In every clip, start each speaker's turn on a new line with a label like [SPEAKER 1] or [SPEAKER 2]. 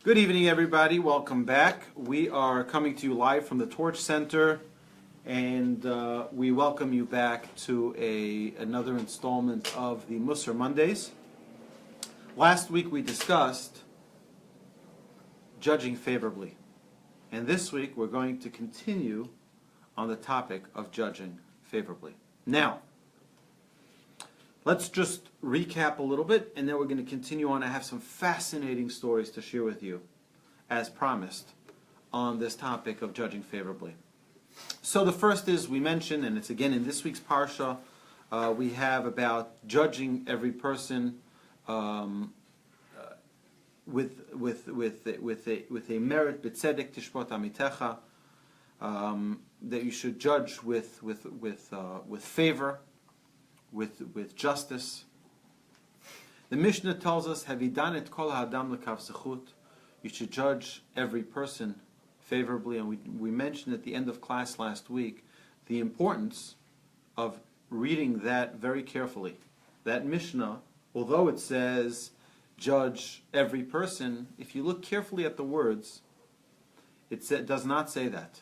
[SPEAKER 1] Good evening, everybody. Welcome back. We are coming to you live from the Torch Center, and we welcome you back to another installment of the Mussar Mondays. Last week we discussed judging favorably, and this week we're going to continue on the topic of judging favorably. Now, let's just recap a little bit, and then we're going to continue on. I have some fascinating stories to share with you, as promised, on this topic of judging favorably. So the first is, we mentioned, and it's again in this week's Parsha, we have about judging every person with a merit, b'tzedek tishpot amitecha, that you should judge with favor, with justice. The Mishnah tells us, "Havidan et kol ha'adam l'kav zechut." You should judge every person favorably, and we mentioned at the end of class last week the importance of reading that very carefully. That Mishnah, although it says judge every person, if you look carefully at the words, it does not say that.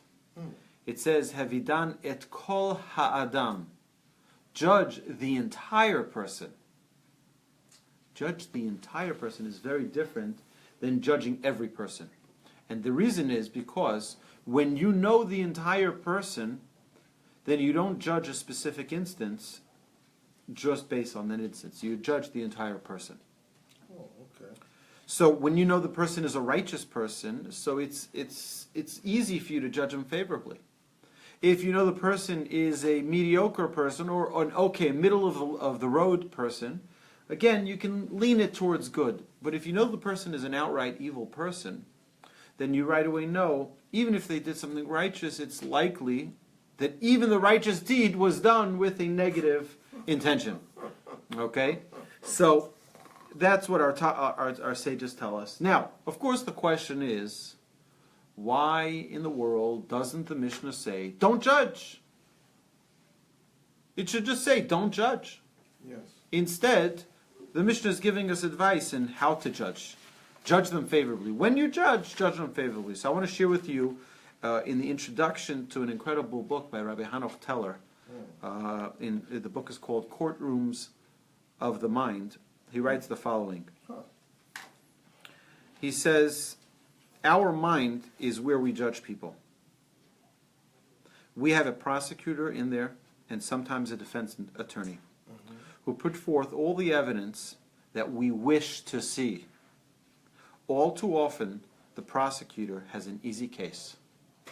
[SPEAKER 1] It says Havidan et kol ha'adam. Judge the entire person. Judge the entire person is very different than judging every person. And the reason is because when you know the entire person, then you don't judge a specific instance just based on that instance. You judge the entire person.
[SPEAKER 2] Oh, okay.
[SPEAKER 1] So when you know the person is a righteous person, so it's easy for you to judge him favorably. If you know the person is a mediocre person or an okay, middle of the road person, again, you can lean it towards good. But if you know the person is an outright evil person, then you right away know, even if they did something righteous, it's likely that even the righteous deed was done with a negative intention. Okay? So that's what our sages tell us. Now, of course, the question is, why in the world doesn't the Mishnah say, don't judge? It should just say, don't judge.
[SPEAKER 2] Yes.
[SPEAKER 1] Instead, the Mishnah is giving us advice in how to judge. Judge them favorably. When you judge them favorably. So I want to share with you, in the introduction to an incredible book by Rabbi Teller, the book is called Courtrooms of the Mind. He writes the following. He says, our mind is where we judge people. We have a prosecutor in there and sometimes a defense attorney who put forth all the evidence that we wish to see. All too often, the prosecutor has an easy case.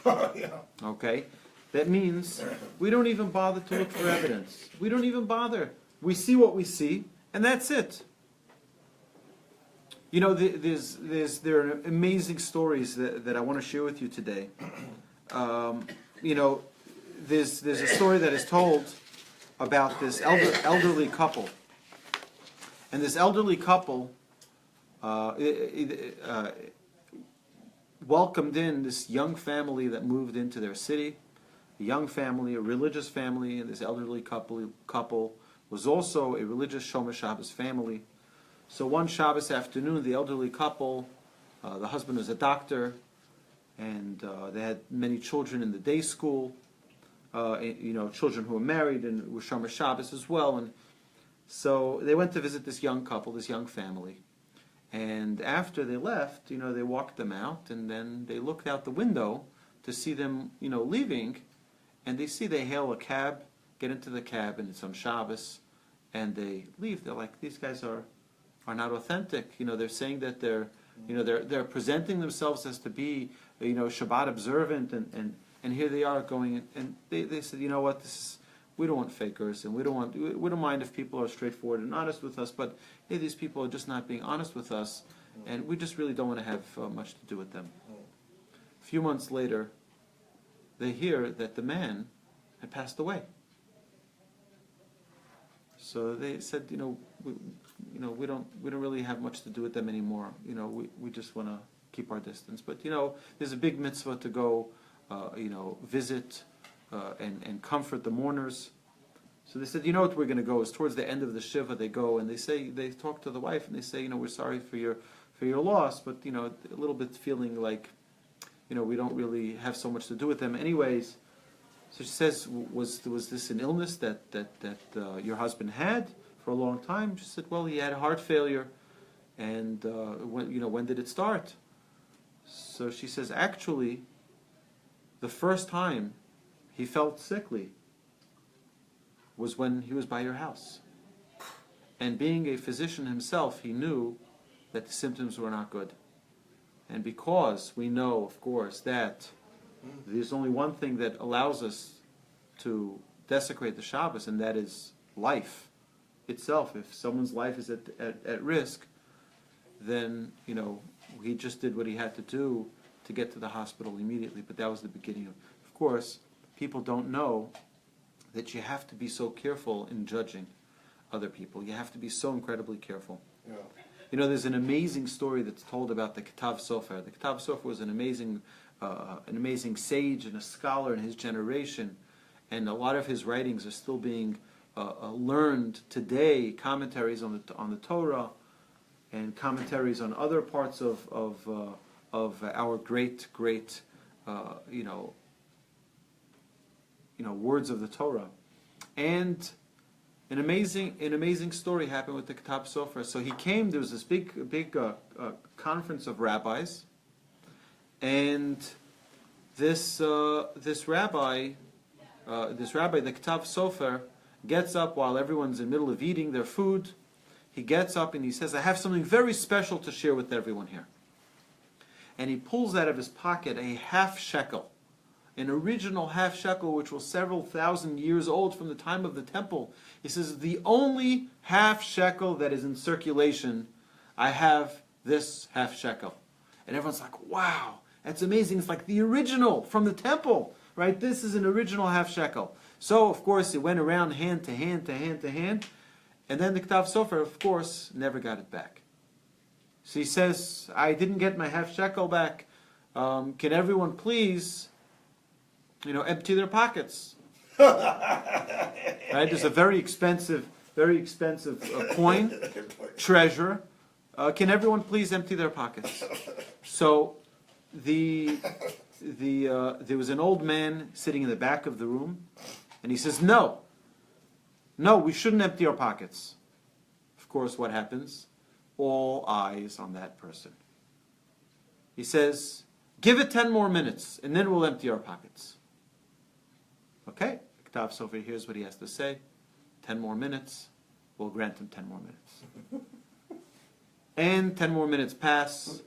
[SPEAKER 2] Yeah.
[SPEAKER 1] Okay? That means we don't even bother to look for evidence. We don't even bother. We see what we see, and that's it. You know, there are amazing stories that I want to share with you today. You know, there's a story that is told about this elderly couple. And this elderly couple welcomed in this young family that moved into their city. A young family, a religious family, and this elderly couple was also a religious Shomer Shabbos family. So one Shabbos afternoon, the elderly couple, the husband was a doctor, and they had many children in the day school, children who were married and were Shomer Shabbos as well. And so they went to visit this young couple, this young family. And after they left, they walked them out, and then they looked out the window to see them, leaving, and they hail a cab, get into the cab, and it's on Shabbos, and they leave. They're like, these guys are not authentic. They're saying that they're presenting themselves as to be, Shabbat observant, and here they are going, and they said, you know what, we don't want fakers, and we don't mind if people are straightforward and honest with us, but hey, these people are just not being honest with us, and we just really don't want to have much to do with them. A few months later, they hear that the man had passed away. So they said, we don't really have much to do with them anymore. We just want to keep our distance. But there's a big mitzvah to go, visit and comfort the mourners. So they said, we're going to go. It's towards the end of the shiva. They go and they talk to the wife and they say, we're sorry for for your loss, but a little bit feeling like we don't really have so much to do with them anyways. So she says, was this an illness that your husband had for a long time? She said, well, he had heart failure, and when did it start? So she says, actually, the first time he felt sickly was when he was by your house. And being a physician himself, he knew that the symptoms were not good. And because we know, of course, that there's only one thing that allows us to desecrate the Shabbos, and that is life itself. If someone's life is at risk, then, he just did what he had to do to get to the hospital immediately. But that was the beginning of course, people don't know that you have to be so careful in judging other people. You have to be so incredibly careful.
[SPEAKER 2] Yeah.
[SPEAKER 1] There's an amazing story that's told about the Ketav Sofer. The Ketav Sofer was an amazing sage and a scholar in his generation, and a lot of his writings are still being learned today. Commentaries on the Torah, and commentaries on other parts of our great words of the Torah, and an amazing story happened with the Ketav Sofer. So he came. There was this big conference of rabbis, and this rabbi, the Ketav Sofer, gets up while everyone's in the middle of eating their food. He gets up and he says, "I have something very special to share with everyone here." And he pulls out of his pocket a half shekel, an original half shekel, which was several thousand years old from the time of the temple. He says, "The only half shekel that is in circulation, I have this half shekel." And everyone's like, "Wow, that's amazing. It's like the original from the temple, right? This is an original half shekel." So, of course, it went around hand to hand to hand to hand. And then the Ketav Sofer, of course, never got it back. So he says, "I didn't get my half shekel back. Can everyone please, empty their pockets?" Right? There's a very expensive coin, treasure. Can everyone please empty their pockets? So there was an old man sitting in the back of the room, and he says, No, we shouldn't empty our pockets. Of course, what happens? All eyes on that person. He says, "Give it 10 more minutes, and then we'll empty our pockets." Okay, Ketav Sofer hears what he has to say. 10 more minutes, we'll grant him 10 more minutes. And 10 more minutes pass,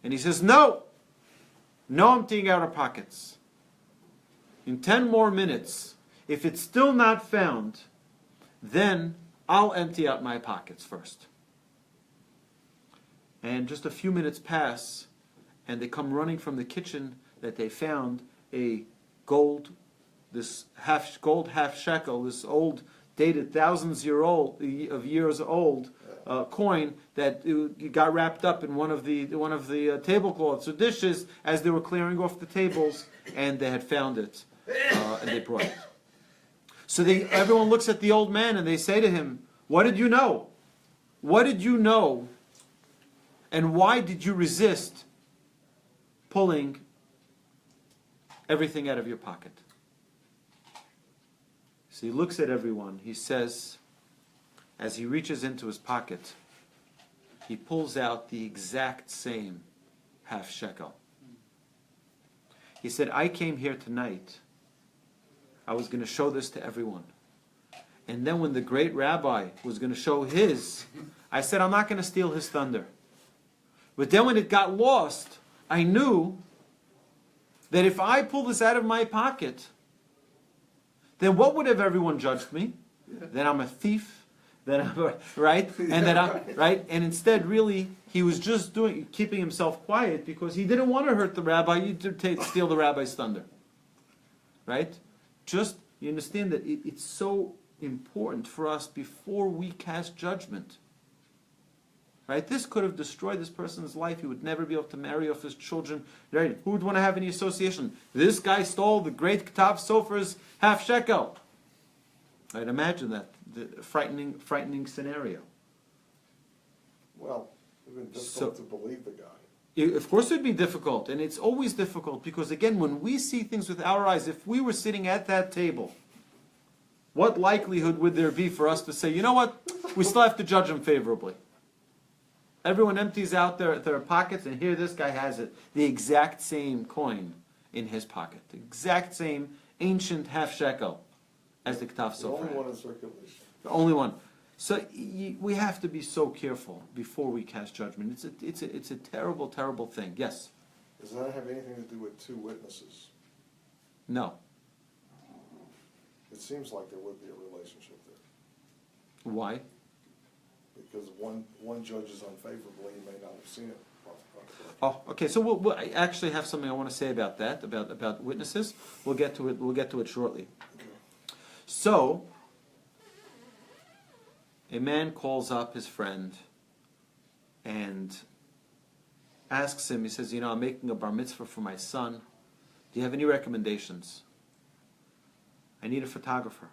[SPEAKER 1] and he says, No emptying out our pockets. In 10 more minutes, if it's still not found, then I'll empty out my pockets first. And just a few minutes pass, and they come running from the kitchen that they found a gold half shekel, this old, dated thousands of years old coin that got wrapped up in one of the tablecloths or dishes as they were clearing off the tables, and they had found it, and they brought it. So everyone looks at the old man and they say to him, "What did you know? What did you know? And why did you resist pulling everything out of your pocket?" So he looks at everyone. He says, as he reaches into his pocket, he pulls out the exact same half shekel. He said, "I came here tonight. I was going to show this to everyone. And then when the great rabbi was going to show his, I said, I'm not going to steal his thunder. But then when it got lost, I knew that if I pull this out of my pocket, then what would have everyone judged me? That I'm a thief, that I'm right, and that I'm right. And instead, really, he was just keeping himself quiet because he didn't want to hurt the rabbi, to steal the rabbi's thunder, right? Just you understand that it's so important for us before we cast judgment. Right? This could have destroyed this person's life. He would never be able to marry off his children. Right? Who would want to have any association? This guy stole the great Ketav Sofer's half shekel. Right? Imagine that. The frightening scenario.
[SPEAKER 2] Well, It's been difficult to believe the guy.
[SPEAKER 1] Of course it would be difficult, and it's always difficult, because again, when we see things with our eyes, if we were sitting at that table, what likelihood would there be for us to say, you know what, we still have to judge him favorably? Everyone empties out their pockets, and here this guy has it, the exact same coin in his pocket, the exact same ancient half shekel as the K'tav
[SPEAKER 2] The only
[SPEAKER 1] Sofer.
[SPEAKER 2] one in circulation.
[SPEAKER 1] The only one. So we have to be so careful before we cast judgment. It's a terrible, terrible thing. Yes?
[SPEAKER 2] Does that have anything to do with two witnesses?
[SPEAKER 1] No.
[SPEAKER 2] It seems like there would be a relationship there.
[SPEAKER 1] Why?
[SPEAKER 2] Because one judges unfavorably, he may not have seen it.
[SPEAKER 1] Oh, okay. So I actually have something I want to say about that, about witnesses. We'll get to it. We'll get to it shortly.
[SPEAKER 2] Okay.
[SPEAKER 1] So, a man calls up his friend and asks him. He says, "You know, I'm making a bar mitzvah for my son. Do you have any recommendations? I need a photographer."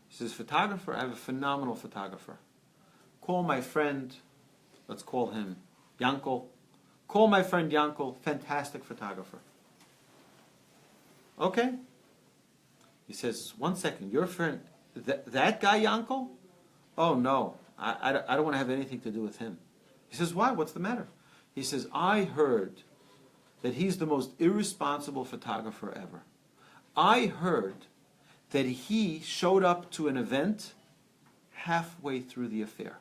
[SPEAKER 1] He says, "Photographer? I have a phenomenal photographer. Call my friend. Let's call him Yankel. Call my friend Yankel, fantastic photographer." Okay. He says, "One second, your friend, that guy Yankel? Oh no, I don't want to have anything to do with him." He says, "Why? What's the matter?" He says, "I heard that he's the most irresponsible photographer ever. I heard that he showed up to an event halfway through the affair.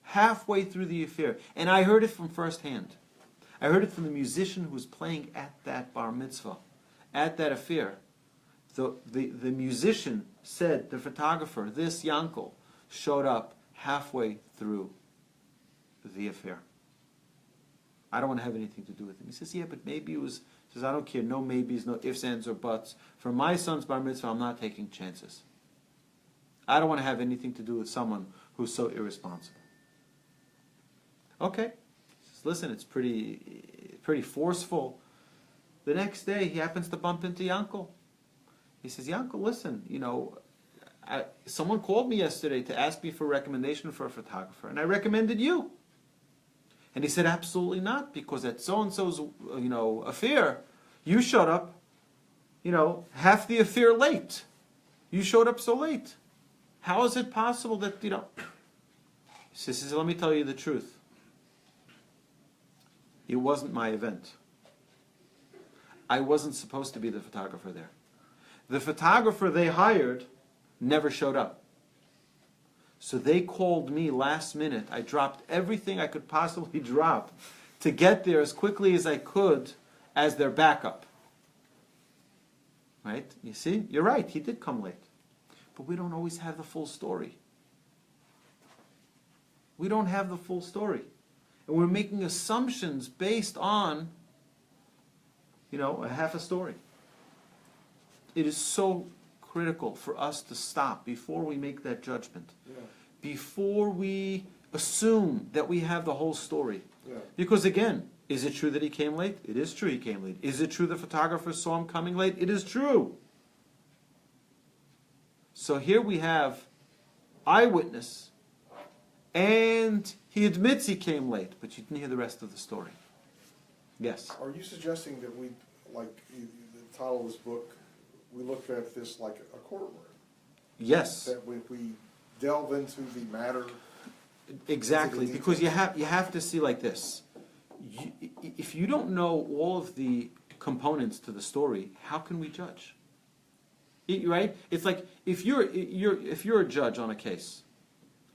[SPEAKER 1] Halfway through the affair. And I heard it from first hand. I heard it from the musician who was playing at that bar mitzvah, at that affair. The musician said, the photographer, this Yankel, showed up halfway through the affair. I don't want to have anything to do with him." He says, "Yeah, but maybe it was..." He says, "I don't care, no maybes, no ifs, ands, or buts. For my son's bar mitzvah, I'm not taking chances. I don't want to have anything to do with someone who's so irresponsible." Okay. He says, "Listen, it's pretty forceful." The next day, he happens to bump into Yankel. He says, "Yankel, listen, you know, someone called me yesterday to ask me for a recommendation for a photographer, and I recommended you." And he said, "Absolutely not, because at so-and-so's, affair, you showed up, half the affair late. You showed up so late. How is it possible that, He says, "Let me tell you the truth. It wasn't my event. I wasn't supposed to be the photographer there. The photographer they hired never showed up. So they called me last minute. I dropped everything I could possibly drop to get there as quickly as I could as their backup." Right? You see? You're right. He did come late. But we don't always have the full story. We don't have the full story. And we're making assumptions based on, a half a story. It is so critical for us to stop before we make that judgment.
[SPEAKER 2] Yeah.
[SPEAKER 1] Before we assume that we have the whole story.
[SPEAKER 2] Yeah.
[SPEAKER 1] Because again, is it true that he came late? It is true he came late. Is it true the photographer saw him coming late? It is true. So here we have eyewitness, and he admits he came late, but you didn't hear the rest of the story. Yes?
[SPEAKER 2] Are you suggesting that we, like the title of this book, we look at this like a courtroom?
[SPEAKER 1] Yes.
[SPEAKER 2] That we delve into the matter?
[SPEAKER 1] Exactly, because you have to see like this. If you don't know all of the components to the story, how can we judge? Right? It's like if you're a judge on a case,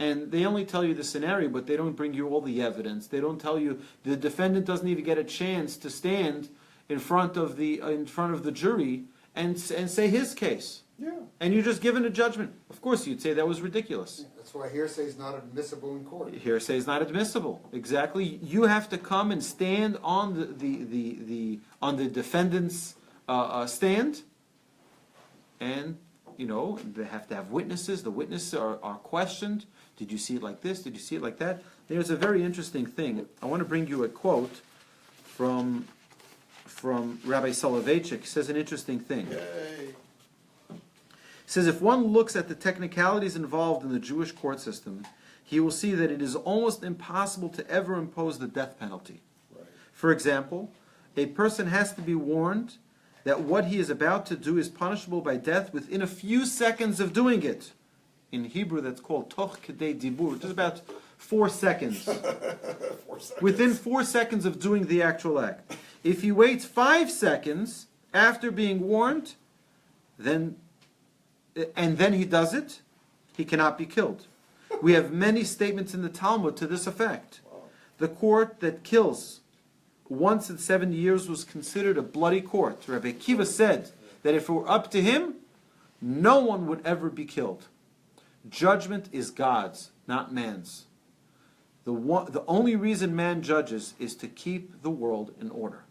[SPEAKER 1] and they only tell you the scenario, but they don't bring you all the evidence. They don't tell you, the defendant doesn't even get a chance to stand in front of the jury and say his case.
[SPEAKER 2] Yeah.
[SPEAKER 1] And you're just given a judgment. Of course, you'd say that was ridiculous.
[SPEAKER 3] That's why hearsay is not admissible in court.
[SPEAKER 1] Hearsay is not admissible. Exactly. You have to come and stand on the defendant's stand, and they have to have witnesses. The witnesses are questioned. Did you see it like this? Did you see it like that? There's a very interesting thing. I want to bring you a quote from Rabbi Soloveitchik. He says an interesting thing.
[SPEAKER 2] Yay.
[SPEAKER 1] He says, if one looks at the technicalities involved in the Jewish court system, he will see that it is almost impossible to ever impose the death penalty.
[SPEAKER 2] Right.
[SPEAKER 1] For example, a person has to be warned that what he is about to do is punishable by death within a few seconds of doing it. In Hebrew, that's called toch kedei dibur, just about 4 seconds.
[SPEAKER 2] 4 seconds.
[SPEAKER 1] Within 4 seconds of doing the actual act. If he waits 5 seconds after being warned, then he does it, he cannot be killed. We have many statements in the Talmud to this effect. The court that kills once in 70 years was considered a bloody court. Rabbi Akiva said that if it were up to him, no one would ever be killed. Judgment is God's, not man's. The only reason man judges is to keep the world in order.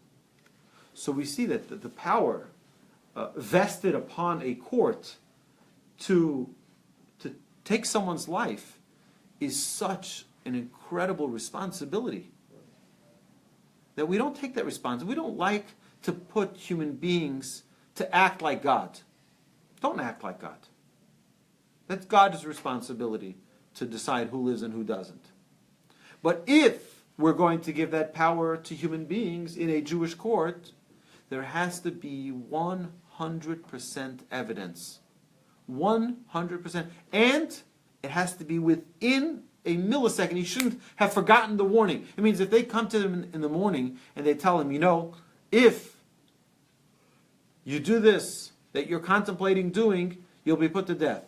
[SPEAKER 1] So we see that the power vested upon a court to take someone's life is such an incredible responsibility that we don't take that responsibility. We don't like to put human beings to act like God. Don't act like God. That's God's responsibility to decide who lives and who doesn't. But if we're going to give that power to human beings in a Jewish court, there has to be 100% evidence. 100%. And it has to be within a millisecond. He shouldn't have forgotten the warning. It means if they come to him in the morning and they tell him, if you do this that you're contemplating doing, you'll be put to death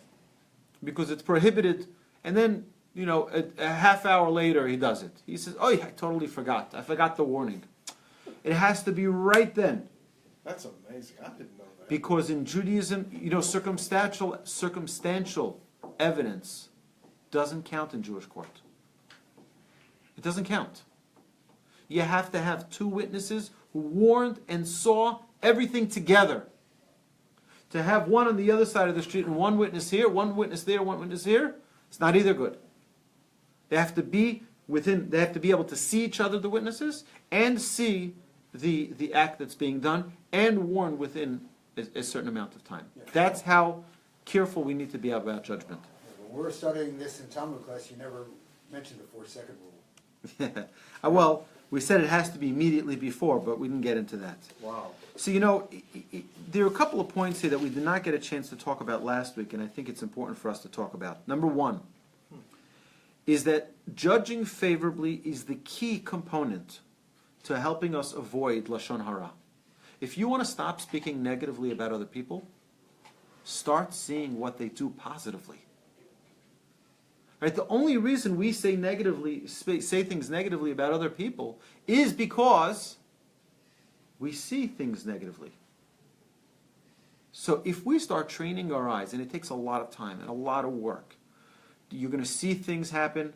[SPEAKER 1] because it's prohibited. And then, a half hour later he does it. He says, I totally forgot. I forgot the warning. It has to be right then.
[SPEAKER 2] That's amazing. I didn't know that.
[SPEAKER 1] Because in Judaism, circumstantial evidence doesn't count in Jewish court. It doesn't count. You have to have 2 witnesses who warned and saw everything together. To have one on the other side of the street and one witness here, one witness there, one witness here, it's not either good. They have to be able to see each other, the witnesses, and see the act that's being done, and warn within a certain amount of time.
[SPEAKER 3] Yeah.
[SPEAKER 1] That's how careful we need to be about judgment.
[SPEAKER 3] When we're studying this in Talmud class, you never mentioned the 4-second rule.
[SPEAKER 1] Well, we said it has to be immediately before, but we didn't get into that.
[SPEAKER 2] Wow.
[SPEAKER 1] So, there are a couple of points here that we did not get a chance to talk about last week, and I think it's important for us to talk about. Number 1 is that judging favorably is the key component to helping us avoid Lashon Hara. If you want to stop speaking negatively about other people, start seeing what they do positively. Right? The only reason we say things negatively about other people is because we see things negatively. So if we start training our eyes, and it takes a lot of time and a lot of work, you're going to see things happen.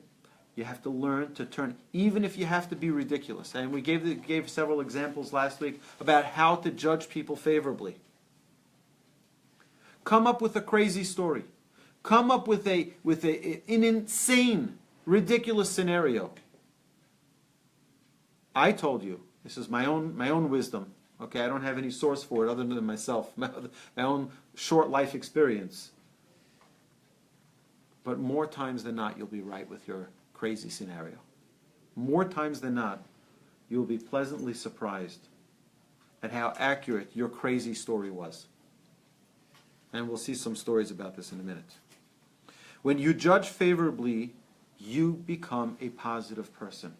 [SPEAKER 1] You have to learn to turn, even if you have to be ridiculous. And we gave several examples last week about how to judge people favorably. Come up with a crazy story. Come up with an insane, ridiculous scenario. I told you, this is my own wisdom. Okay, I don't have any source for it other than myself, my own short life experience. But more times than not, you'll be right with your crazy scenario. More times than not, you'll be pleasantly surprised at how accurate your crazy story was. And we'll see some stories about this in a minute. When you judge favorably, you become a positive person.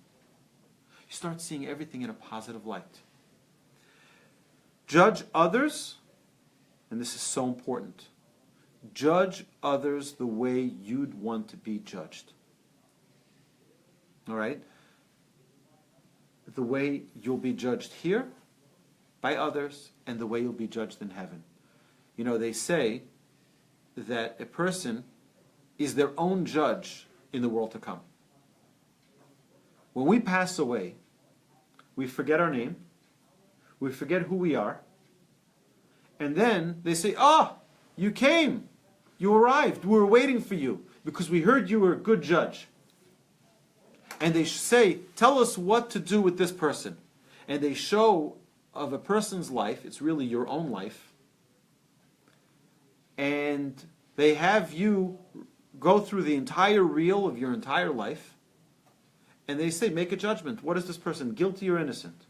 [SPEAKER 1] You start seeing everything in a positive light. Judge others, and this is so important. Judge others the way you'd want to be judged. All right? The way you'll be judged here by others, and the way you'll be judged in heaven. They say that a person is their own judge in the world to come. When we pass away, we forget our name, we forget who we are, and then they say, you came, you arrived, we were waiting for you, because we heard you were a good judge. And they say, tell us what to do with this person. And they show of a person's life, it's really your own life, and they have you go through the entire reel of your entire life, and they say, make a judgment. What is this person, guilty or innocent?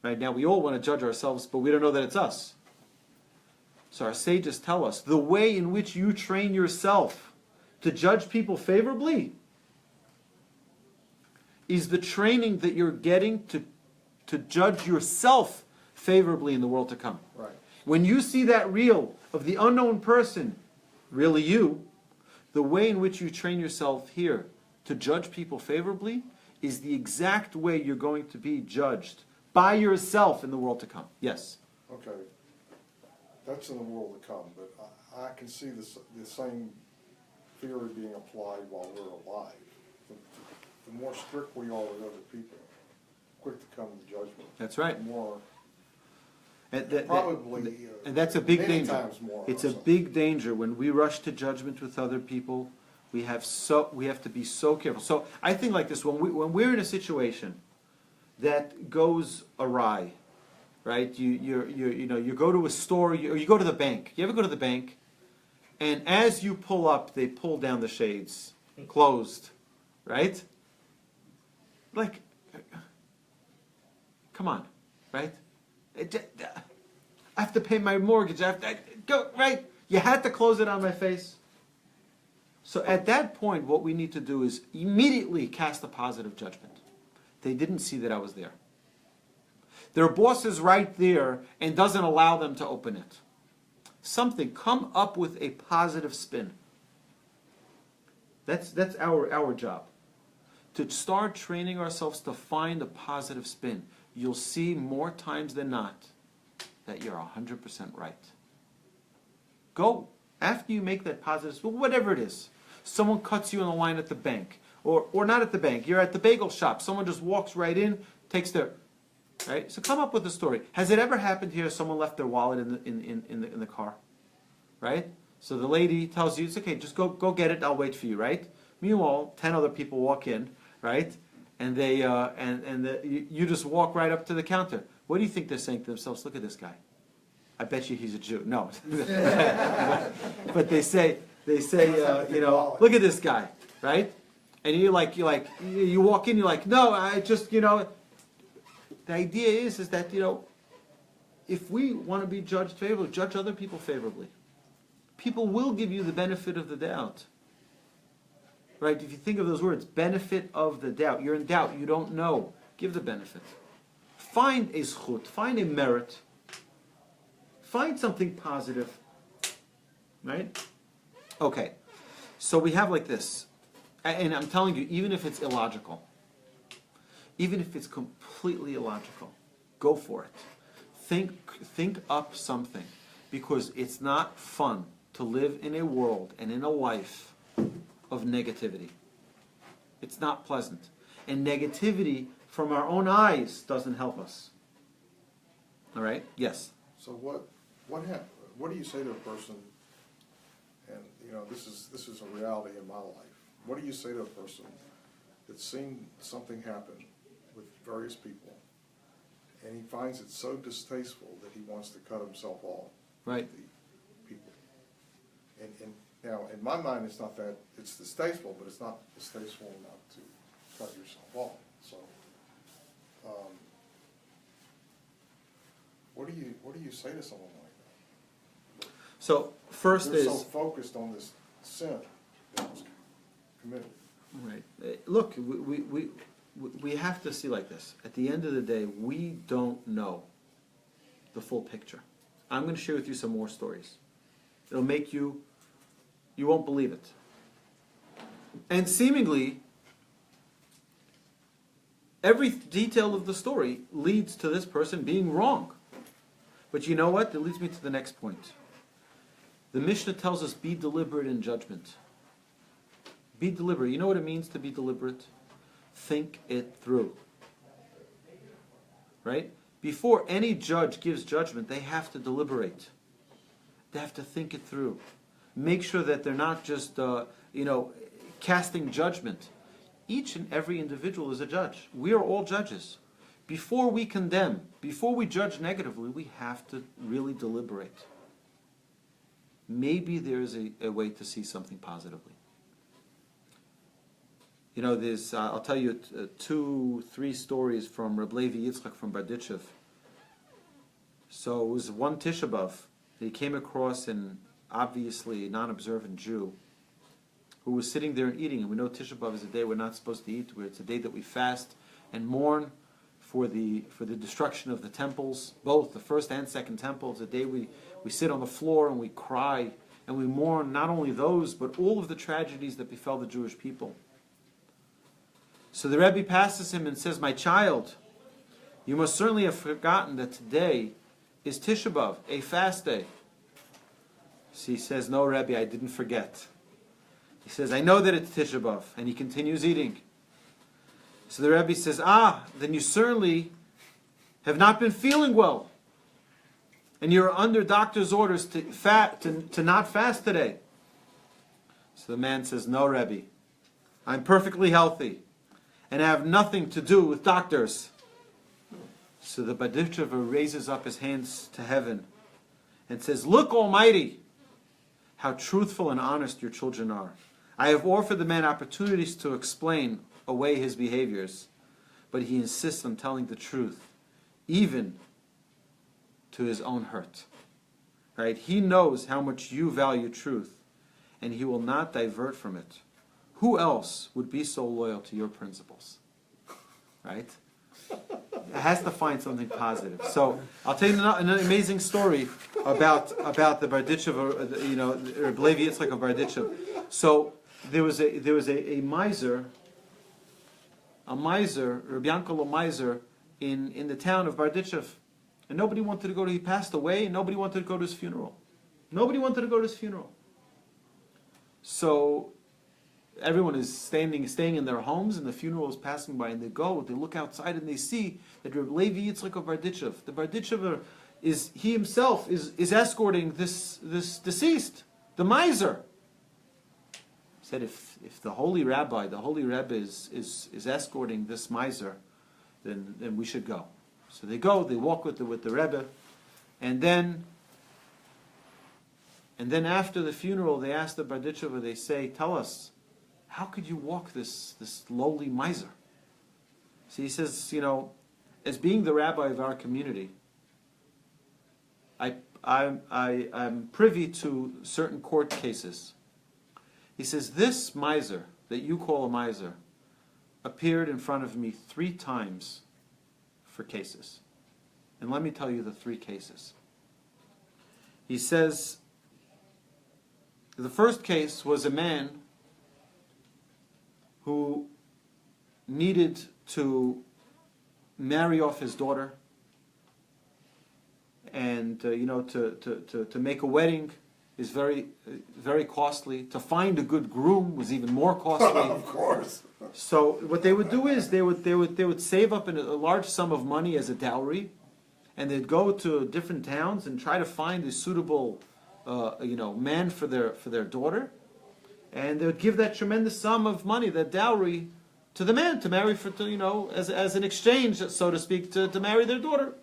[SPEAKER 1] Right now, we all want to judge ourselves, but we don't know that it's us. So our sages tell us, the way in which you train yourself to judge people favorably is the training that you're getting to judge yourself favorably in the world to come.
[SPEAKER 2] Right.
[SPEAKER 1] When you see that reel of the unknown person, really you, the way in which you train yourself here to judge people favorably is the exact way you're going to be judged by yourself in the world to come. Yes?
[SPEAKER 2] Okay. That's in the world to come, but I can see the same theory being applied while we're alive. The more strict we are with other people, quick to come to judgment.
[SPEAKER 1] That's right.
[SPEAKER 2] The more,
[SPEAKER 1] And
[SPEAKER 2] and
[SPEAKER 1] that's a big
[SPEAKER 2] many
[SPEAKER 1] danger.
[SPEAKER 2] times more
[SPEAKER 1] It's a
[SPEAKER 2] also.
[SPEAKER 1] big danger when we rush to judgment with other people. We have to be so careful. So I think like this: when we're in a situation that goes awry, right? You go to a store, or you go to the bank. You ever go to the bank, and as you pull up, they pull down the shades, closed, right? Like, come on, right? I have to pay my mortgage. I go, right? You had to close it on my face. So at that point, what we need to do is immediately cast a positive judgment. They didn't see that I was there. Their boss is right there and doesn't allow them to open it. Come up with a positive spin. That's our job. To start training ourselves to find a positive spin. You'll see more times than not that you're 100% right. Go, after you make that positive spin, whatever it is. Someone cuts you in the line at the bank. Or not at the bank, you're at the bagel shop. Someone just walks right in, takes their... Right? So come up with a story. Has it ever happened here someone left their wallet in the car? Right? So the lady tells you, it's okay, just go get it, I'll wait for you, right? Meanwhile, 10 other people walk in, right? And they you just walk right up to the counter. What do you think they're saying to themselves? Look at this guy. I bet you he's a Jew. No. But they say, look at this guy, right? And you walk in, you're like, no, I just, the idea is that, if we want to be judged favorably, judge other people favorably. People will give you the benefit of the doubt. Right? If you think of those words, benefit of the doubt. You're in doubt, you don't know. Give the benefit. Find a zechut, find a merit. Find something positive. Right? Okay. So we have like this. And I'm telling you, even if it's illogical, even if it's completely illogical, go for it. Think up something. Because it's not fun to live in a world and in a life of negativity. It's not pleasant. And negativity from our own eyes doesn't help us. All right? Yes?
[SPEAKER 2] So what do you say to a person, and this is a reality in my life, what do you say to a person that's seen something happen with various people, and he finds it so distasteful that he wants to cut himself off
[SPEAKER 1] Right.
[SPEAKER 2] with the people? And now, in my mind, it's not that it's distasteful, but it's not distasteful enough to cut yourself off. So, what do you say to someone like that?
[SPEAKER 1] So first
[SPEAKER 2] They're
[SPEAKER 1] is...
[SPEAKER 2] so focused on this sin that was committed.
[SPEAKER 1] Right. Look, we have to see like this. At the end of the day, we don't know the full picture. I'm going to share with you some more stories. It'll make you won't believe it. And seemingly, every detail of the story leads to this person being wrong. But you know what? That leads me to the next point. The Mishnah tells us, be deliberate in judgment. Be deliberate. You know what it means to be deliberate? Think it through. Right? Before any judge gives judgment, they have to deliberate. They have to think it through. Make sure that they're not just, casting judgment. Each and every individual is a judge. We are all judges. Before we condemn, before we judge negatively, we have to really deliberate. maybe there's a way to see something positively. You know, there's, I'll tell you 2-3 stories from Reb Levi Yitzchak from Berditchev. So it was one Tisha B'Av that he came across an obviously non-observant Jew who was sitting there and eating. And we know Tisha B'Av is a day we're not supposed to eat. It's a day that we fast and mourn for the destruction of the temples, both the first and second temple. It's a day we sit on the floor and we cry and we mourn not only those, but all of the tragedies that befell the Jewish people. So the Rebbe passes him and says, "My child, you must certainly have forgotten that today is Tisha B'Av, a fast day." So he says, "No, Rebbe, I didn't forget." He says, "I know that it's Tisha B'Av," and he continues eating. So the Rebbe says, "Then you certainly have not been feeling well, and you're under doctor's orders to not fast today." So the man says, "No, Rebbe, I'm perfectly healthy, and I have nothing to do with doctors." So the Berditchever raises up his hands to heaven and says, "Look, Almighty, how truthful and honest your children are. I have offered the man opportunities to explain away his behaviors, but he insists on telling the truth, even to his own hurt." Right? He knows how much you value truth, and he will not divert from it. Who else would be so loyal to your principles? Right? It has to find something positive. So I'll tell you an amazing story about the Berditchev, you know, Reb Levi Yitzchak of Berditchev. So there was a miser, Reb Yankel, a miser in the town of Berditchev, and nobody wanted to go to. He passed away, and nobody wanted to go to his funeral. Nobody wanted to go to his funeral. So everyone is staying in their homes, and the funeral is passing by, and they look outside, and they see that Reb Levi Yitzchak of Berditchev, the Berditchever, he himself is escorting this deceased, the miser. He said, if the holy rabbi, the holy Rebbe is escorting this miser, then we should go. So they go, they walk with the Rebbe, and then after the funeral, they ask the Berditchever, they say, "Tell us, how could you walk this lowly miser?" So he says, you know, as being the rabbi of our community, I'm privy to certain court cases. He says, this miser that you call a miser appeared in front of me 3 times for cases. And let me tell you the 3 cases. He says, the first case was a man who needed to marry off his daughter, and to make a wedding is very, very costly. To find a good groom was even more costly.
[SPEAKER 2] Of course.
[SPEAKER 1] So what they would do is they would save up a large sum of money as a dowry, and they'd go to different towns and try to find a suitable man for their daughter. And they would give that tremendous sum of money, that dowry, to the man to marry as an exchange, so to speak, to marry their daughter.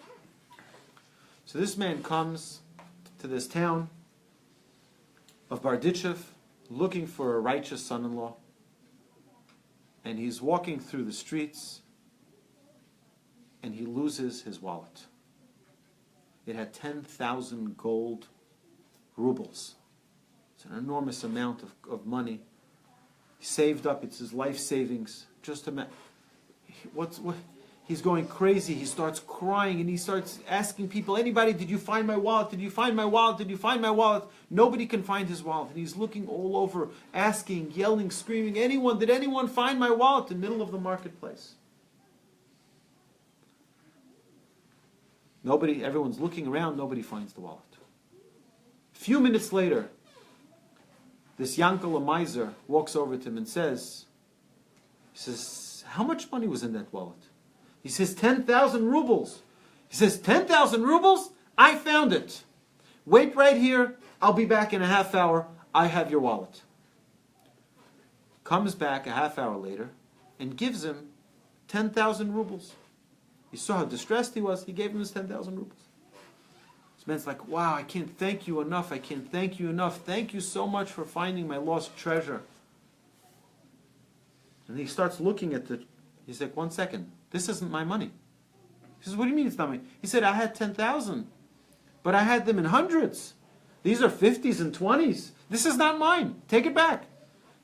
[SPEAKER 1] So this man comes to this town of Berditchev looking for a righteous son-in-law, and he's walking through the streets, and he loses his wallet. It had 10,000 gold rubles. It's an enormous amount of money. He saved up, it's his life savings. He's going crazy. He starts crying and he starts asking people, anybody, did you find my wallet? Did you find my wallet? Did you find my wallet? Nobody can find his wallet. And he's looking all over, asking, yelling, screaming, did anyone find my wallet? In the middle of the marketplace. Everyone's looking around, nobody finds the wallet. A few minutes later, this Yankel, a miser, walks over to him and says, how much money was in that wallet? He says, 10,000 rubles. He says, 10,000 rubles? I found it. Wait right here. I'll be back in a half hour. I have your wallet. Comes back a half hour later and gives him 10,000 rubles. He saw how distressed he was. He gave him his 10,000 rubles. This This man's like, wow, I can't thank you enough. I can't thank you enough. Thank you so much for finding my lost treasure. And he starts looking at he's like, 1 second, this isn't my money. He says, what do you mean it's not mine? He said, I had 10,000, but I had them in hundreds. These are 50s and 20s. This is not mine. Take it back.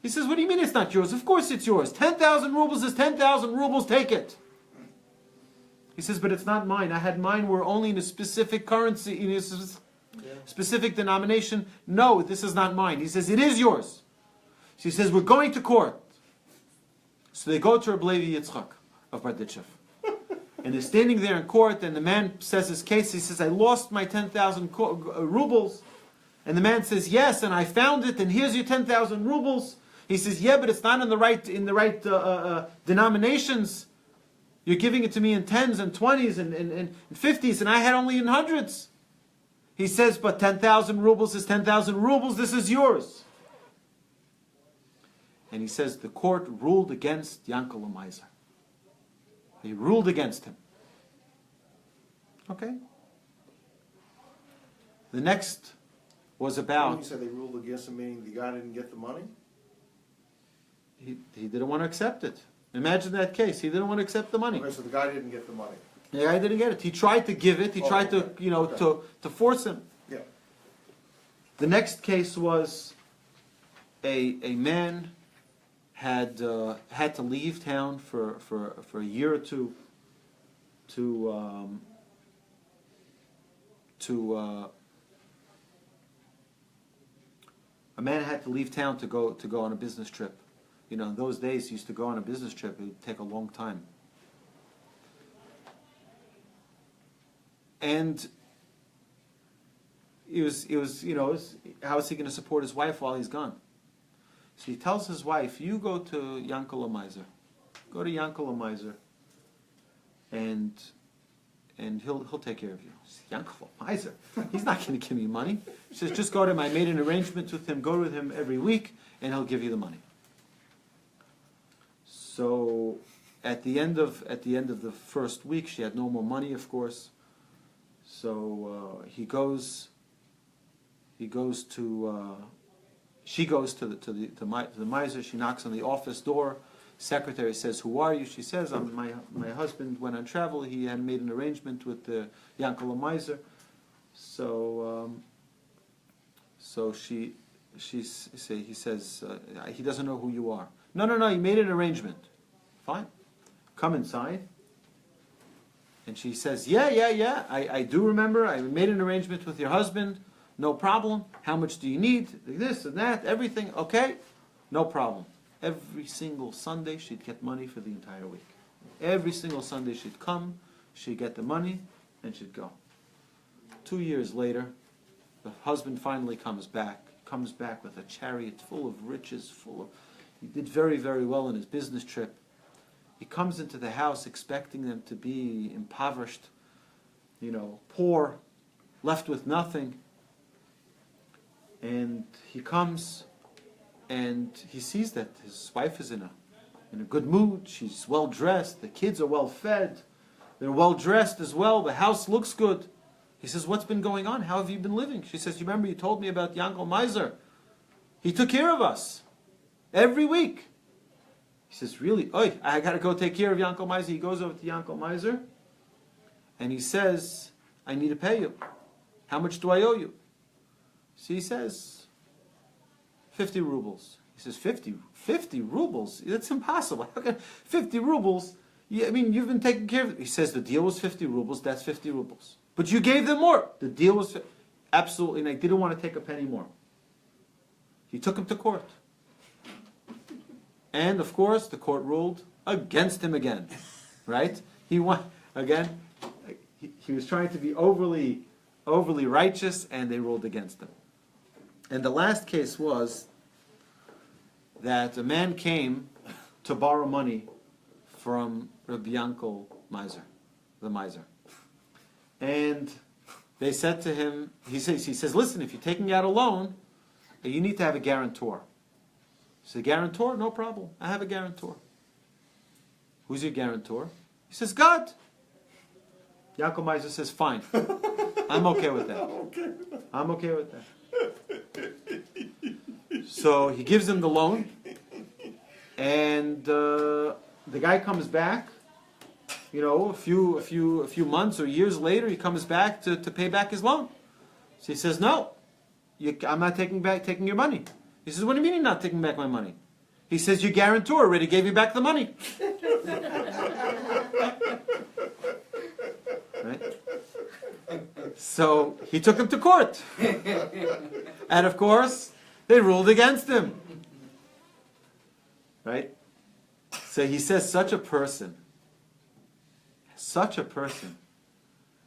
[SPEAKER 1] He says, what do you mean it's not yours? Of course it's yours. 10,000 rubles is 10,000 rubles. Take it. He says, but it's not mine. I had mine were only in a specific currency, in a specific denomination. No, this is not mine. He says, it is yours. So he says, we're going to court. So they go to Rabbi Yitzchak of Berditchev. And they're standing there in court, and the man says his case. He says, I lost my 10,000 rubles. And the man says, yes, and I found it, and here's your 10,000 rubles. He says, yeah, but it's not in the right denominations. You're giving it to me in 10s and 20s and 50s, and I had only in hundreds. He says, but 10,000 rubles is 10,000 rubles, this is yours. And he says, the court ruled against Yankel Miser. They ruled against him. Okay? The next was about...
[SPEAKER 2] You said they ruled against him, meaning the guy didn't get the money?
[SPEAKER 1] He didn't want to accept it. Imagine that case. He didn't want to accept the money.
[SPEAKER 2] Okay, so the guy didn't get the money.
[SPEAKER 1] The guy didn't get it. He tried to give it. He tried to, to force him.
[SPEAKER 2] Yeah.
[SPEAKER 1] The next case was a man had to leave town for a year or two a man had to leave town to go on a business trip. You know, in those days, he used to go on a business trip. It would take a long time. And how is he going to support his wife while he's gone? So he tells his wife, you go to Yankel Miser. Go to Yankel Miser, and he'll take care of you. Yankel Miser? He's not going to give me money. She says, just go to him. I made an arrangement with him. Go with him every week, and he'll give you the money. So at the end of the first week, she had no more money, of course. So she goes to the miser. She knocks on the office door. Secretary says, "Who are you?" She says, "My husband went on travel. He had made an arrangement with the Yankel miser." So he says, "He doesn't know who you are." No. He made an arrangement. Fine, come inside. And she says, "Yeah. I do remember. I made an arrangement with your husband. No problem. How much do you need? This and that, everything. Okay, no problem." Every single Sunday she'd get money for the entire week. Every single Sunday she'd come, she'd get the money, and she'd go. 2 years later, the husband finally comes back with a chariot full of riches, he did very, very well in his business trip. He comes into the house expecting them to be impoverished, poor, left with nothing. And he comes and he sees that his wife is in a good mood. She's well dressed. The kids are well fed. They're well dressed as well. The house looks good. He says, "What's been going on? How have you been living?" She says, "You remember you told me about Yankel Miser? He took care of us every week." He says, "Really? Oi, I got to go take care of Yankel Miser." He goes over to Yankel Miser and he says, "I need to pay you. How much do I owe you?" So he says, 50 rubles. He says, 50 rubles? That's impossible. How can 50 rubles? Yeah, I mean, you've been taking care of it. He says, the deal was 50 rubles, that's 50 rubles. But you gave them more. The deal was absolutely, and I didn't want to take a penny more. He took him to court. And, of course, the court ruled against him again. Right? He won, again, he was trying to be overly righteous, and they ruled against him. And the last case was that a man came to borrow money from Rabbi Yankel Miser, the miser. And they said to him, he says, "Listen, if you're taking out a loan, you need to have a guarantor." He said, "Guarantor? No problem. I have a guarantor." "Who's your guarantor?" He says, "God." Yankel Miser says, "Fine. I'm okay with that. I'm okay with that. So he gives him the loan, and the guy comes back. A few months or years later, he comes back to pay back his loan. So he says, "No, I'm not taking your money." He says, "What do you mean you're not taking back my money?" He says, "Your guarantor already gave you back the money." Right? So he took him to court. And of course, they ruled against him. Right? So he says, such a person,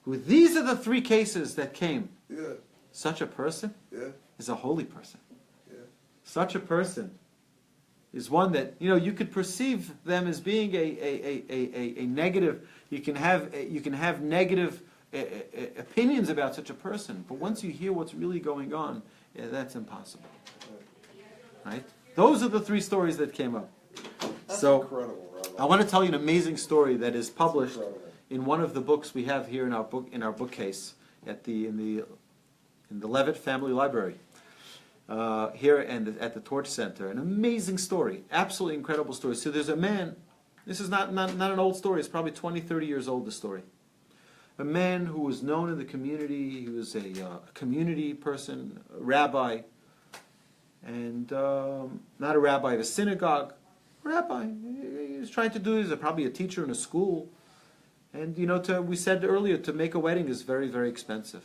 [SPEAKER 1] who these are the three cases that came.
[SPEAKER 2] Yeah.
[SPEAKER 1] Such a person is a holy person.
[SPEAKER 2] Yeah.
[SPEAKER 1] Such a person is one that, you could perceive them as being a negative. You can have negative opinions about such a person, but once you hear what's really going on, that's impossible. Right? Those are the three stories that came up.
[SPEAKER 2] That's
[SPEAKER 1] so
[SPEAKER 2] incredible, Rabbi.
[SPEAKER 1] I want to tell you an amazing story that is published in one of the books we have here in our bookcase at the Levitt Family Library. Here and at the Torch Center. An amazing story. Absolutely incredible story. So there's a man, this is not an old story, it's probably 20, 30 years old, this story. A man who was known in the community, he was a community person, a rabbi, and not a rabbi of a synagogue, a rabbi. He was trying to do, he's probably a teacher in a school. And we said earlier, to make a wedding is very, very expensive.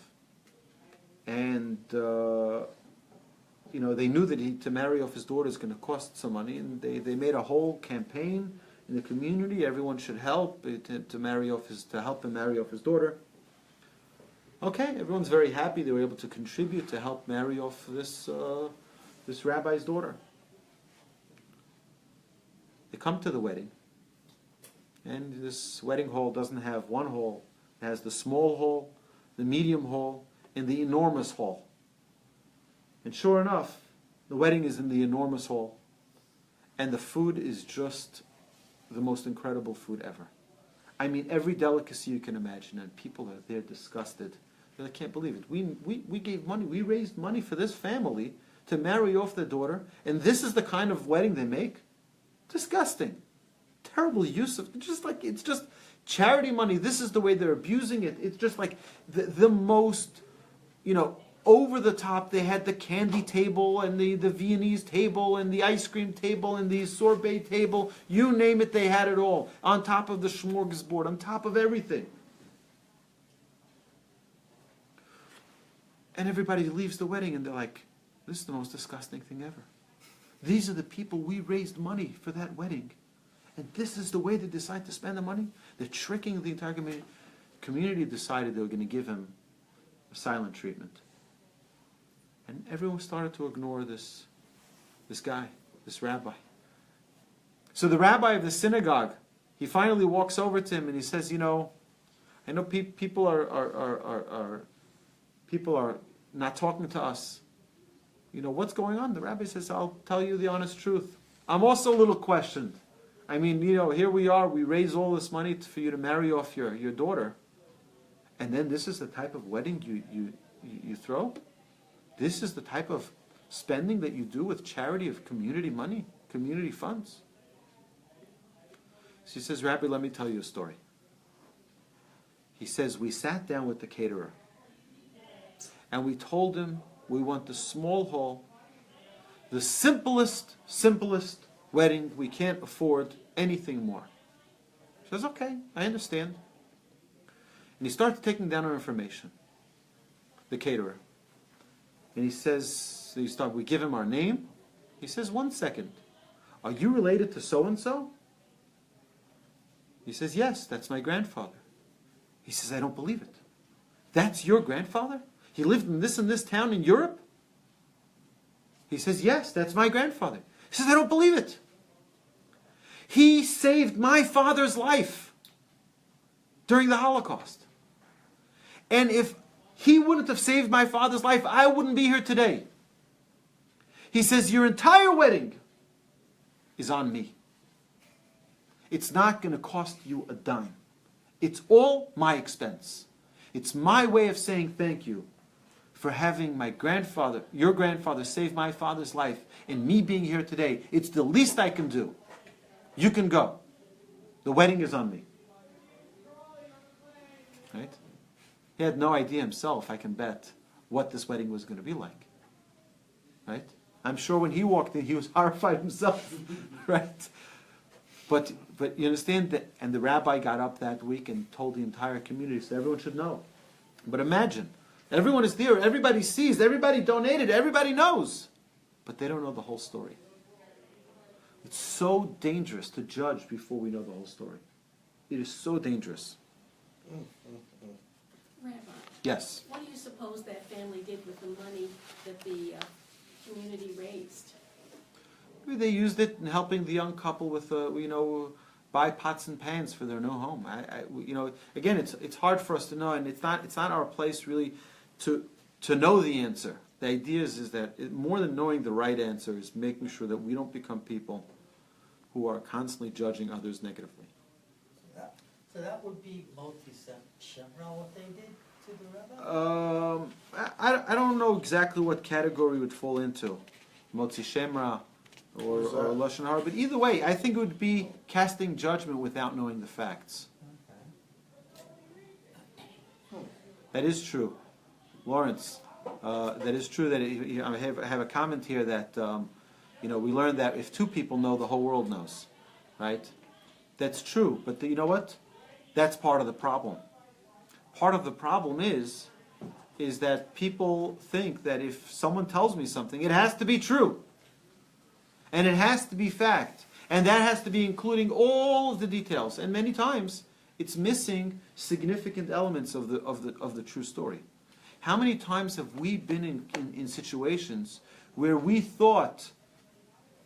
[SPEAKER 1] And they knew that to marry off his daughter is going to cost some money, and they made a whole campaign in the community. Everyone should help to help him marry off his daughter. Okay, everyone's very happy they were able to contribute to help marry off this rabbi's daughter. They come to the wedding, and this wedding hall doesn't have one hall. It has the small hall, the medium hall, and the enormous hall. And sure enough, the wedding is in the enormous hall. And the food is just the most incredible food ever. I mean, every delicacy you can imagine, and people are there disgusted. They can't believe it. We gave money, we raised money for this family to marry off their daughter, and this is the kind of wedding they make? Disgusting. Terrible use of, it's just charity money. This is the way they're abusing it. It's just like the most, over the top. They had the candy table and the Viennese table and the ice cream table and the sorbet table. You name it, they had it all. On top of the smorgasbord, on top of everything. And everybody leaves the wedding and they're like, this is the most disgusting thing ever. These are the people we raised money for that wedding. And this is the way they decide to spend the money? They're tricking the entire community. The community decided they were going to give him a silent treatment. And everyone started to ignore this guy, this rabbi. So the rabbi of the synagogue, he finally walks over to him and he says, I know people are not talking to us. What's going on? The rabbi says, I'll tell you the honest truth. I'm also a little questioned. I mean, here we are, we raise all this money for you to marry off your daughter. And then this is the type of wedding you throw? This is the type of spending that you do with charity of community money, community funds. So he says, Rabbi, let me tell you a story. He says, we sat down with the caterer and we told him we want the small hall, the simplest wedding. We can't afford anything more. He says, okay, I understand. And he starts taking down our information, the caterer. And he says, we give him our name. He says, 1 second. Are you related to so-and-so? He says, yes, that's my grandfather. He says, I don't believe it. That's your grandfather? He lived in this town in Europe? He says, yes, that's my grandfather. He says, I don't believe it. He saved my father's life during the Holocaust. And if he wouldn't have saved my father's life, I wouldn't be here today. He says, your entire wedding is on me. It's not going to cost you a dime. It's all my expense. It's my way of saying thank you for having my grandfather, your grandfather, save my father's life, and me being here today. It's the least I can do. You can go. The wedding is on me. Right? He had no idea himself, I can bet, what this wedding was going to be like. Right? I'm sure when he walked in, he was horrified himself. Right? But you understand that, and the rabbi got up that week and told the entire community, so everyone should know. But imagine, everyone is there, everybody sees, everybody donated, everybody knows. But they don't know the whole story. It's so dangerous to judge before we know the whole story. It is so dangerous.
[SPEAKER 4] Rabbi,
[SPEAKER 1] Yes.
[SPEAKER 4] what do you suppose that family did with the money that the community raised?
[SPEAKER 1] Maybe they used it in helping the young couple with, buy pots and pans for their new home. Again, it's hard for us to know, and it's not our place really to know the answer. The idea is that more than knowing the right answer is making sure that we don't become people who are constantly judging others negatively.
[SPEAKER 5] So that would be multi-shemra, what they did to the rabbi?
[SPEAKER 1] I don't know exactly what category it would fall into, Motzi Shemra or Lashon Hara, but either way, I think it would be casting judgment without knowing the facts.
[SPEAKER 5] Okay.
[SPEAKER 1] That is true, Lawrence. That is true. That I have a comment here that we learned that if two people know, the whole world knows, right? That's true, but you know what? That's part of the problem. Part of the problem is that people think that if someone tells me something, it has to be true. And it has to be fact. And that has to be including all of the details. And many times, it's missing significant elements of the true story. How many times have we been in situations where we thought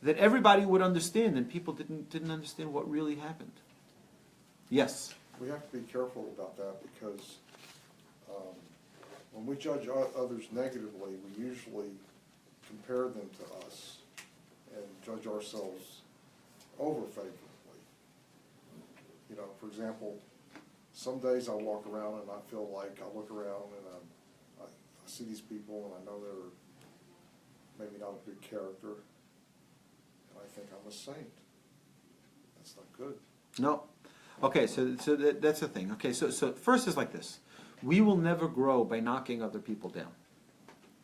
[SPEAKER 1] that everybody would understand and people didn't understand what really happened? Yes?
[SPEAKER 2] We have to be careful about that because when we judge others negatively, we usually compare them to us and judge ourselves over favorably. For example, some days I walk around and I feel like I look around and I see these people and I know they're maybe not a good character, and I think I'm a saint. That's not good.
[SPEAKER 1] No. Okay, so that's the thing. Okay, so first is like this. We will never grow by knocking other people down.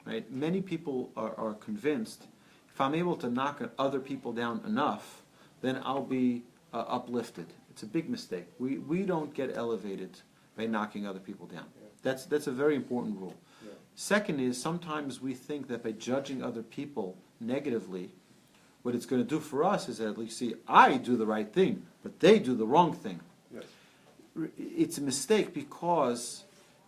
[SPEAKER 1] Right? Many people are convinced if I'm able to knock other people down enough, then I'll be uplifted. It's a big mistake. We don't get elevated by knocking other people down.
[SPEAKER 2] Yeah.
[SPEAKER 1] That's a very important rule.
[SPEAKER 2] Yeah.
[SPEAKER 1] Second is sometimes we think that by judging other people negatively, what it's going to do for us is at least see, I do the right thing, but they do the wrong thing.
[SPEAKER 2] Yes.
[SPEAKER 1] It's a mistake because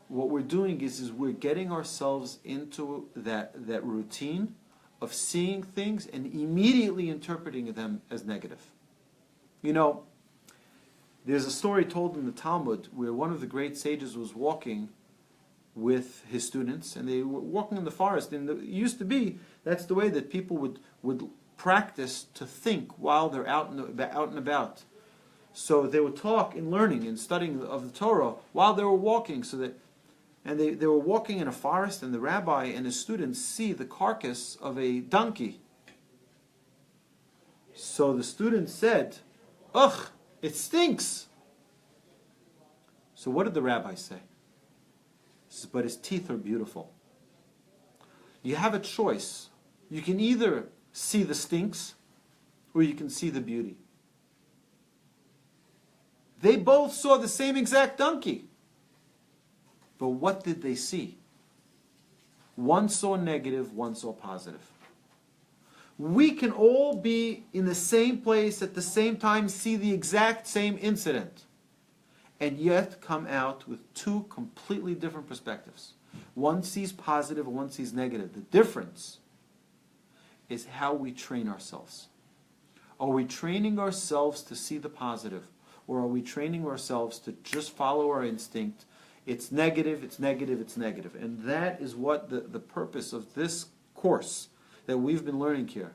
[SPEAKER 1] what we're doing is we're getting ourselves into that routine of seeing things and immediately interpreting them as negative. There's a story told in the Talmud where one of the great sages was walking with his students, and they were walking in the forest, and it used to be, that's the way that people would practice to think while they're out and about. So they would talk in learning and studying of the Torah while they were walking, and they were walking in a forest, and the rabbi and his students see the carcass of a donkey. So the students said, "Ugh, it stinks." So what did the rabbi say? He says, "But his teeth are beautiful." You have a choice. You can either see the stinks, or you can see the beauty. They both saw the same exact donkey. But what did they see? One saw negative, one saw positive. We can all be in the same place at the same time, see the exact same incident, and yet come out with two completely different perspectives. One sees positive and one sees negative. The difference is how we train ourselves. Are we training ourselves to see the positive, or are we training ourselves to just follow our instinct? It's negative, it's negative, it's negative. And that is what the purpose of this course that we've been learning here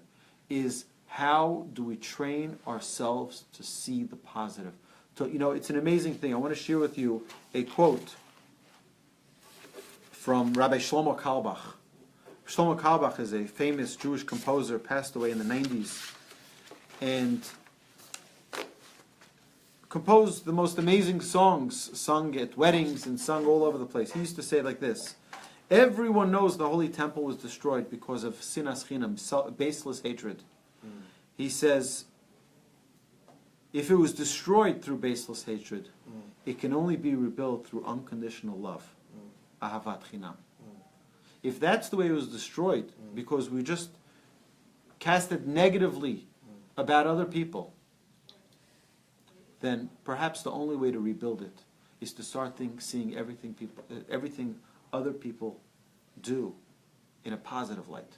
[SPEAKER 1] is. How do we train ourselves to see the positive? It's an amazing thing. I want to share with you a quote from Rabbi Shlomo Carlebach. Shlomo Carlebach is a famous Jewish composer, passed away in the 90s, and composed the most amazing songs, sung at weddings and sung all over the place. He used to say it like this: everyone knows the Holy Temple was destroyed because of sinas chinam, baseless hatred. He says, if it was destroyed through baseless hatred, it can only be rebuilt through unconditional love, ahavat chinam. If that's the way it was destroyed, because we just cast it negatively about other people, then perhaps the only way to rebuild it is to start seeing everything other people do in a positive light.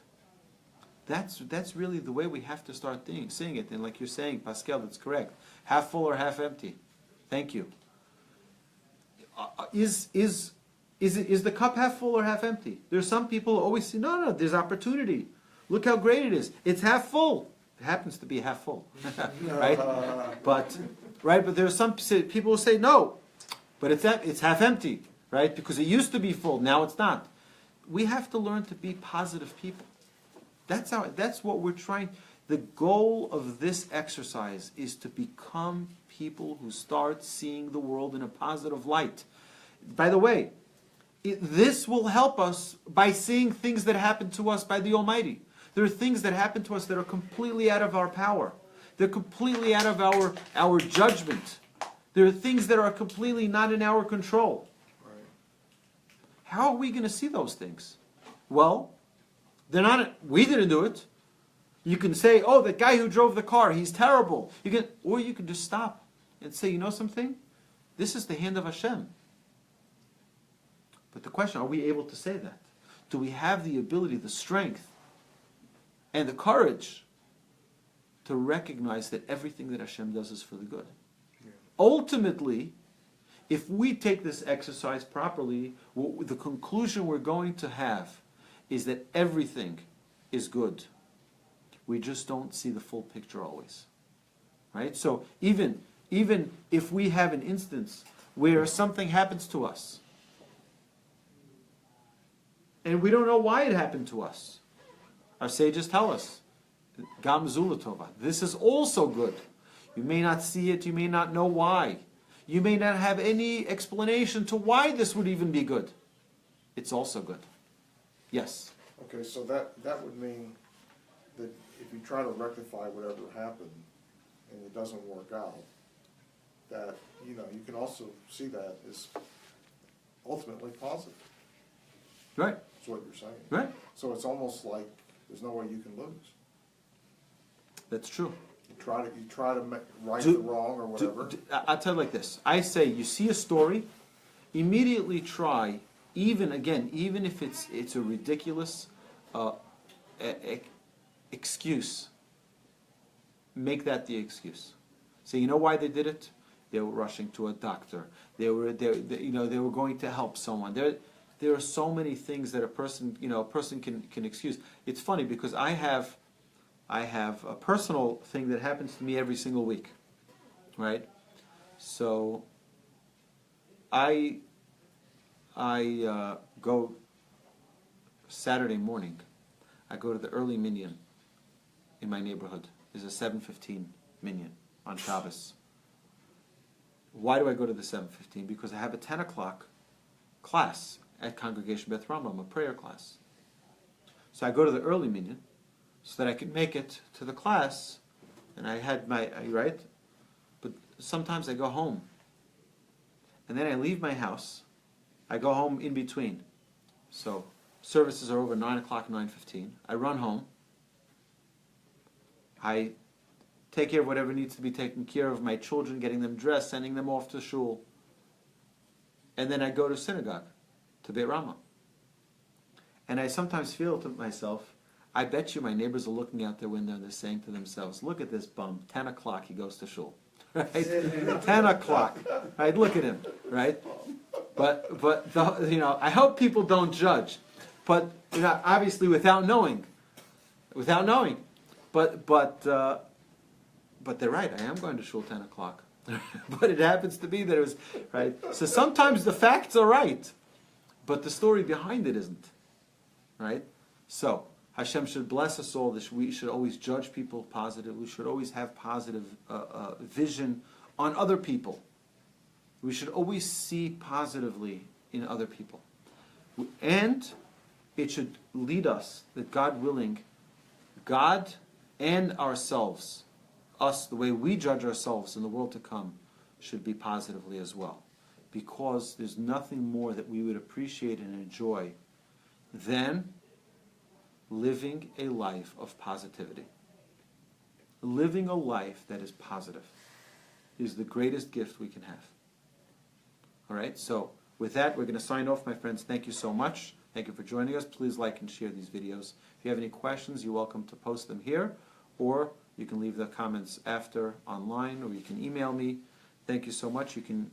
[SPEAKER 1] That's really the way we have to start seeing it. And like you're saying, Pascal, that's correct. Half full or half empty. Thank you. Is the cup half full or half empty? There's some people who always say, no, there's opportunity. Look how great it is. It's half full. It happens to be half full, right? But there's some people who say no, but it's half empty, right? Because it used to be full, now it's not. We have to learn to be positive people. That's what we're trying. The goal of this exercise is to become people who start seeing the world in a positive light. By the way, this will help us by seeing things that happen to us by the Almighty. There are things that happen to us that are completely out of our power. They're completely out of our judgment. There are things that are completely not in our control.
[SPEAKER 2] Right.
[SPEAKER 1] How are we going to see those things? Well, they're not. We didn't do it. You can say, "Oh, the guy who drove the car, he's terrible." Or you can just stop and say, "You know something? This is the hand of Hashem." But the question: are we able to say that? Do we have the ability, the strength, and the courage to recognize that everything that Hashem does is for the good?
[SPEAKER 2] Yeah.
[SPEAKER 1] Ultimately, if we take this exercise properly, the conclusion we're going to have is that everything is good. We just don't see the full picture always. Right? So even if we have an instance where something happens to us, and we don't know why it happened to us, our sages tell us, Gam Zulatova, this is also good. You may not see it, you may not know why. You may not have any explanation to why this would even be good. It's also good. Yes?
[SPEAKER 2] Okay, so that would mean that if you try to rectify whatever happened and it doesn't work out, that, you can also see that as ultimately positive.
[SPEAKER 1] Right.
[SPEAKER 2] That's what you're saying.
[SPEAKER 1] Right.
[SPEAKER 2] So it's almost like there's no way you can lose.
[SPEAKER 1] That's true.
[SPEAKER 2] You try to right the wrong or whatever.
[SPEAKER 1] I'll tell you like this. I say, you see a story, immediately try, even if it's a ridiculous excuse, make that the excuse. Say, you know why they did it? They were rushing to a doctor. They were going to help someone. There are so many things that a person can excuse. It's funny because I have a personal thing that happens to me every single week, right? So I go Saturday morning. I go to the early minyan in my neighborhood. There's a 7:15 minyan on Shabbos. Why do I go to the 7:15? Because I have a 10 o'clock class at Congregation Beth Rambam, a prayer class. So I go to the early minyan so that I can make it to the class, and I had right? But sometimes I go home, and then I leave my house. I go home in between. So services are over 9 o'clock, 9:15. I run home. I take care of whatever needs to be taken care of, my children, getting them dressed, sending them off to shul. And then I go to synagogue, to Beit Rama. And I sometimes feel to myself, I bet you my neighbors are looking out their window and they're saying to themselves, look at this bum, 10 o'clock he goes to shul. Right? 10 o'clock. Right? Look at him. Right? But I hope people don't judge. But obviously without knowing. But they're right, I am going to shul 10 o'clock. But it happens to be that it was, right? So sometimes the facts are right. but the story behind it isn't. Right? So, Hashem should bless us all. We should always judge people positively. We should always have positive vision on other people. We should always see positively in other people. And it should lead us, that God willing, God and ourselves, us, the way we judge ourselves in the world to come, should be positively as well. Because there's nothing more that we would appreciate and enjoy than living a life of positivity. Living a life that is positive is the greatest gift we can have. All right, so with that, we're going to sign off, my friends. Thank you so much. Thank you for joining us. Please like and share these videos. If you have any questions, you're welcome to post them here, or you can leave the comments after online, or you can email me. Thank you so much. You can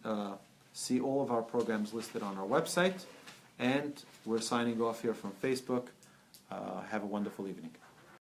[SPEAKER 1] see all of our programs listed on our website, and we're signing off here from Facebook. Have a wonderful evening.